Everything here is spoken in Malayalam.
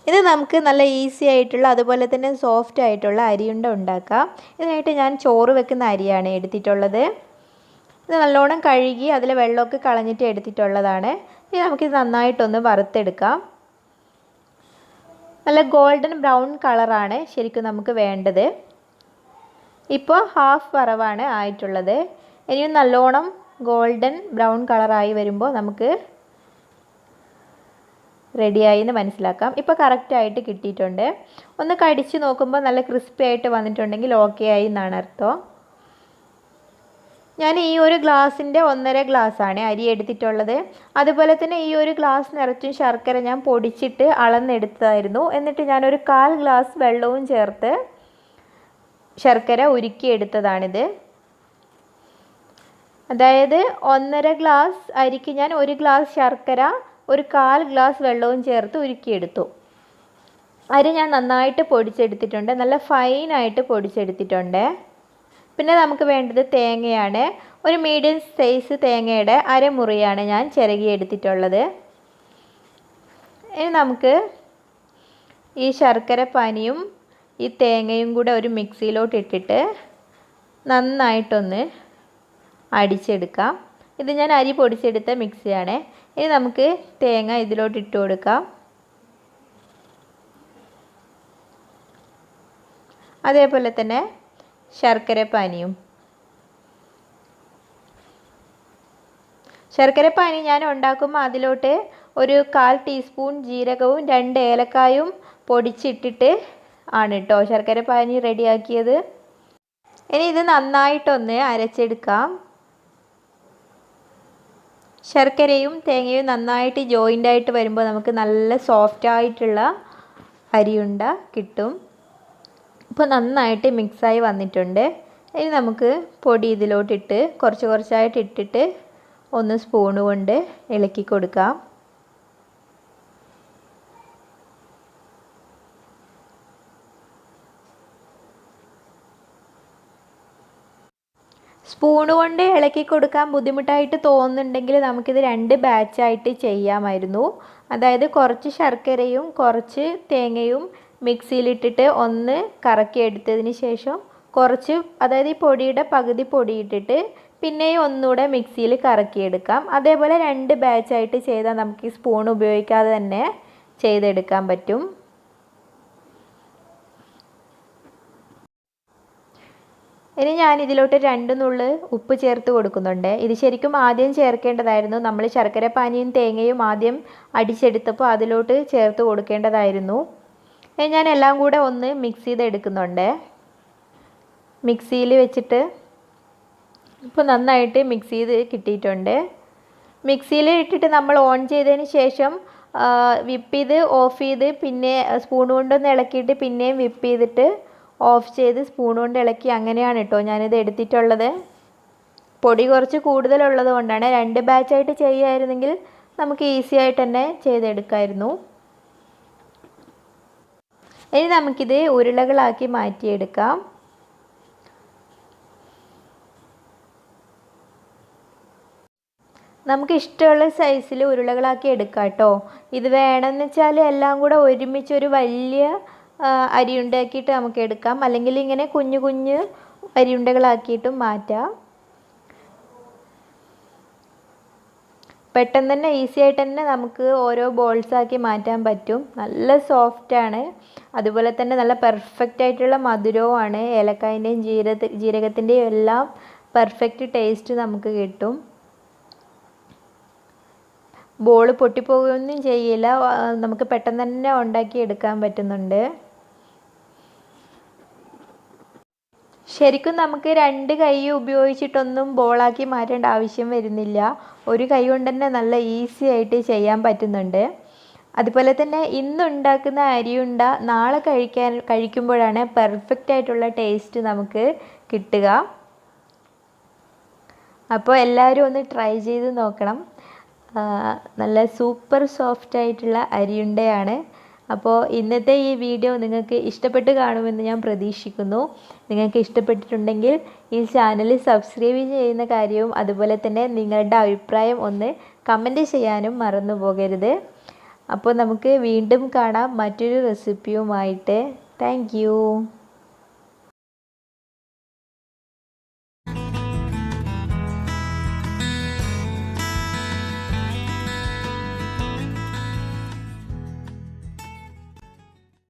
ഇത് നമുക്ക് നല്ല ഈസി ആയിട്ടുള്ള അതുപോലെ തന്നെ സോഫ്റ്റ് ആയിട്ടുള്ള അരിയുണ്ട ഉണ്ടാക്കാം. ഇതിനായിട്ട് ഞാൻ ചോറ് വെക്കുന്ന അരിയാണ് എടുത്തിട്ടുള്ളത്. ഇത് നല്ലോണം കഴുകി അതിലെ വെള്ളമൊക്കെ കളഞ്ഞിട്ട് എടുത്തിട്ടുള്ളതാണ്. ഇനി നമുക്കിത് നന്നായിട്ടൊന്ന് വറുത്തെടുക്കാം. നല്ല ഗോൾഡൻ ബ്രൗൺ കളറാണ് ശരിക്കും നമുക്ക് വേണ്ടത്. ഇപ്പോൾ ഹാഫ് വറവാണ് ആയിട്ടുള്ളത്. ഇനിയും നല്ലോണം ഗോൾഡൻ ബ്രൗൺ കളറായി വരുമ്പോൾ നമുക്ക് റെഡിയായി എന്ന് മനസ്സിലാക്കാം. ഇപ്പോൾ കറക്റ്റായിട്ട് കിട്ടിയിട്ടുണ്ട്. ഒന്ന് കടിച്ച് നോക്കുമ്പോൾ നല്ല ക്രിസ്പി ആയിട്ട് വന്നിട്ടുണ്ടെങ്കിൽ ഓക്കെ ആയി എന്നാണ് അർത്ഥം. ഞാൻ ഈ ഒരു ഗ്ലാസിൻ്റെ 1.5 ഗ്ലാസ്സാണ് അരി എടുത്തിട്ടുള്ളത്. അതുപോലെ തന്നെ ഈ ഒരു ഗ്ലാസ് നിറച്ചും ശർക്കര ഞാൻ പൊടിച്ചിട്ട് അളന്നെടുത്തതായിരുന്നു. എന്നിട്ട് ഞാനൊരു 1/4 ഗ്ലാസ് വെള്ളവും ചേർത്ത് ശർക്കര ഉരുക്കിയെടുത്തതാണിത്. അതായത് 1.5 ഗ്ലാസ് അരിക്ക് ഞാൻ 1 ഗ്ലാസ് ശർക്കര ഒരു 1/4 ഗ്ലാസ് വെള്ളവും ചേർത്ത് ഉരുക്കിയെടുത്തു. അരി ഞാൻ നന്നായിട്ട് പൊടിച്ചെടുത്തിട്ടുണ്ട്. നല്ല ഫൈനായിട്ട് പൊടിച്ചെടുത്തിട്ടുണ്ട്. പിന്നെ നമുക്ക് വേണ്ടത് തേങ്ങയാണ്. ഒരു മീഡിയം സൈസ് തേങ്ങയുടെ അരമുറിയാണ് ഞാൻ ചിരകിയെടുത്തിട്ടുള്ളത്. ഇനി നമുക്ക് ഈ ശർക്കര പാനിയും ഈ തേങ്ങയും കൂടെ ഒരു മിക്സിയിലോട്ട് ഇട്ടിട്ട് നന്നായിട്ടൊന്ന് അടിച്ചെടുക്കാം. ഇത് ഞാൻ അരി പൊടിച്ചെടുത്ത മിക്സിയാണ്. ഇനി നമുക്ക് തേങ്ങ ഇതിലോട്ട് ഇട്ട് കൊടുക്കാം. അതേപോലെ തന്നെ ശർക്കര പാനിയും. ശർക്കര പാനി ഞാൻ ഉണ്ടാക്കുമ്പോൾ അതിലോട്ട് ഒരു 1/4 ടീസ്പൂൺ ജീരകവും 2 ഏലക്കായും പൊടിച്ചിട്ടിട്ട് ആണ് കേട്ടോ ശർക്കര പാനി റെഡിയാക്കിയത്. ഇനി ഇത് നന്നായിട്ടൊന്ന് അരച്ചെടുക്കാം. ശർക്കരയും തേങ്ങയും നന്നായിട്ട് ജോയിൻ്റ് ആയിട്ട് വരുമ്പോൾ നമുക്ക് നല്ല സോഫ്റ്റ് ആയിട്ടുള്ള അരിയുണ്ട കിട്ടും. ഇപ്പോൾ നന്നായിട്ട് മിക്സായി വന്നിട്ടുണ്ട്. ഇനി നമുക്ക് പൊടി ഇതിലോട്ടിട്ട് കുറച്ച് കുറച്ചായിട്ട് ഇട്ടിട്ട് ഒന്ന് സ്പൂൺ കൊണ്ട് ഇളക്കി കൊടുക്കാം. സ്പൂൺ കൊണ്ട് ഇളക്കി കൊടുക്കാൻ ബുദ്ധിമുട്ടായിട്ട് തോന്നുന്നുണ്ടെങ്കിൽ നമുക്കിത് 2 ബാച്ചായിട്ട് ചെയ്യാമായിരുന്നു. അതായത് കുറച്ച് ശർക്കരയും കുറച്ച് തേങ്ങയും മിക്സിയിലിട്ടിട്ട് ഒന്ന് കറക്കി എടുത്തതിന് ശേഷം കുറച്ച്, അതായത് ഈ പൊടിയുടെ പകുതി പൊടിയിട്ടിട്ട് പിന്നെയും ഒന്നുകൂടെ മിക്സിയിൽ കറക്കിയെടുക്കാം. അതേപോലെ 2 ബാച്ചായിട്ട് ചെയ്താൽ നമുക്ക് ഈ സ്പൂൺ ഉപയോഗിക്കാതെ തന്നെ ചെയ്തെടുക്കാൻ പറ്റും. ഇനി ഞാൻ ഇതിലോട്ട് 2 നുള്ള് ഉപ്പ് ചേർത്ത് കൊടുക്കുന്നുണ്ട്. ഇത് ശരിക്കും ആദ്യം ചേർക്കേണ്ടതായിരുന്നു. നമ്മൾ ശർക്കര പാനിയും തേങ്ങയും ആദ്യം അടിച്ചെടുത്തപ്പോൾ അതിലോട്ട് ചേർത്ത് കൊടുക്കേണ്ടതായിരുന്നു. ഞാൻ എല്ലാം കൂടെ ഒന്ന് മിക്സ് ചെയ്തെടുക്കുന്നുണ്ട്. മിക്സിയിൽ വെച്ചിട്ട് ഇപ്പോൾ നന്നായിട്ട് മിക്സ് ചെയ്ത് കിട്ടിയിട്ടുണ്ട്. മിക്സിയിൽ ഇട്ടിട്ട് നമ്മൾ ഓൺ ചെയ്തതിന് ശേഷം വിപ്പ് ചെയ്ത് ഓഫ് ചെയ്ത് പിന്നെ സ്പൂൺ കൊണ്ടൊന്ന് ഇളക്കിയിട്ട് പിന്നെയും വിപ്പ് ചെയ്തിട്ട് ഓഫ് ചെയ്ത് സ്പൂൺ കൊണ്ട് ഇളക്കി, അങ്ങനെയാണ് കേട്ടോ ഞാനിത് എടുത്തിട്ടുള്ളത്. പൊടി കുറച്ച് കൂടുതലുള്ളത് കൊണ്ടാണ്. 2 ബാച്ചായിട്ട് ചെയ്യുമായിരുന്നെങ്കിൽ നമുക്ക് ഈസി ആയിട്ട് തന്നെ ചെയ്തെടുക്കാമായിരുന്നു. ഇനി നമുക്കിത് ഉരുളകളാക്കി മാറ്റിയെടുക്കാം. നമുക്ക് ഇഷ്ടമുള്ള സൈസിൽ ഉരുളകളാക്കി എടുക്കാം കേട്ടോ. ഇത് വേണമെന്ന് വെച്ചാൽ എല്ലാം കൂടെ ഒരുമിച്ച് ഒരു വലിയ അരിയുണ്ടാക്കിയിട്ട് നമുക്ക് എടുക്കാം. അല്ലെങ്കിൽ ഇങ്ങനെ കുഞ്ഞു കുഞ്ഞു അരിയുണ്ടകളാക്കിയിട്ടും മാറ്റാം. പെട്ടെന്ന് തന്നെ ഈസി ആയിട്ട് തന്നെ നമുക്ക് ഓരോ ബോൾസാക്കി മാറ്റാൻ പറ്റും. നല്ല സോഫ്റ്റാണ്. അതുപോലെ തന്നെ നല്ല പെർഫെക്റ്റ് ആയിട്ടുള്ള മധുരവുമാണ്. ഏലക്കായൻ്റെയും ജീരകത്തിൻ്റെയും എല്ലാം പെർഫെക്റ്റ് ടേസ്റ്റ് നമുക്ക് കിട്ടും. ബോൾ പൊട്ടിപ്പോകുകയൊന്നും ചെയ്യില്ല. നമുക്ക് പെട്ടെന്ന് തന്നെ ഉണ്ടാക്കി എടുക്കാൻ പറ്റുന്നുണ്ട്. ശരിക്കും നമുക്ക് 2 കൈ ഉപയോഗിച്ചിട്ടൊന്നും ബോളാക്കി മാറ്റേണ്ട ആവശ്യം വരുന്നില്ല. ഒരു കൈ കൊണ്ട് തന്നെ നല്ല ഈസി ആയിട്ട് ചെയ്യാൻ പറ്റുന്നുണ്ട്. അതുപോലെ തന്നെ ഇന്നുണ്ടാക്കുന്ന അരിയുണ്ട നാളെ കഴിക്കുമ്പോഴാണ് പെർഫെക്റ്റ് ആയിട്ടുള്ള ടേസ്റ്റ് നമുക്ക് കിട്ടുക. അപ്പോൾ എല്ലാവരും ഒന്ന് ട്രൈ ചെയ്ത് നോക്കണം. നല്ല സൂപ്പർ സോഫ്റ്റ് ആയിട്ടുള്ള അരിയുണ്ടയാണ്. അപ്പോൾ ഇന്നത്തെ ഈ വീഡിയോ നിങ്ങൾക്ക് ഇഷ്ടപ്പെട്ട് കാണുമെന്ന് ഞാൻ പ്രതീക്ഷിക്കുന്നു. നിങ്ങൾക്ക് ഇഷ്ടപ്പെട്ടിട്ടുണ്ടെങ്കിൽ ഈ ചാനൽ സബ്സ്ക്രൈബ് ചെയ്യുന്ന കാര്യവും അതുപോലെ തന്നെ നിങ്ങളുടെ അഭിപ്രായം ഒന്ന് കമൻറ്റ് ചെയ്യാനും മറന്നു പോകരുത്. അപ്പോൾ നമുക്ക് വീണ്ടും കാണാം മറ്റൊരു റെസിപ്പിയുമായിട്ട്. Thank you.